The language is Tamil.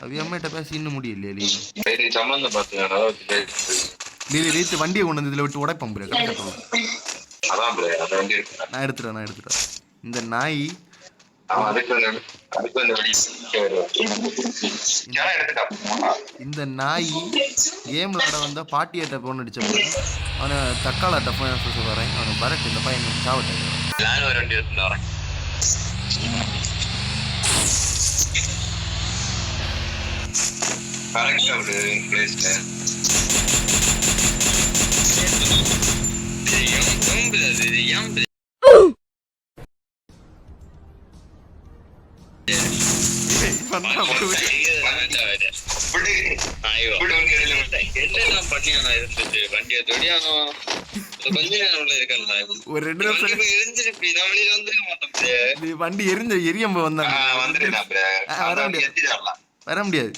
அம்மாட்ட பேசி இன்னும் முடியலையே லீ. சம்பந்தம் பாத்துங்க ரீத்து வண்டியை கொண்டு வந்து இதில் விட்டு உடைப்போம் ப்ரோ. நான் எடுத்துட்டேன். இந்த நாய் கேம் விளாட வந்தா பாட்டியாட்ட போன் அடிச்ச போது அவனை தக்காளாட்ட போன் வரேன். அவனை பரட்டு இந்த பையன் சாவட்டேன். வண்டி எரிஞ்ச எரியம்ப வர முடியாது.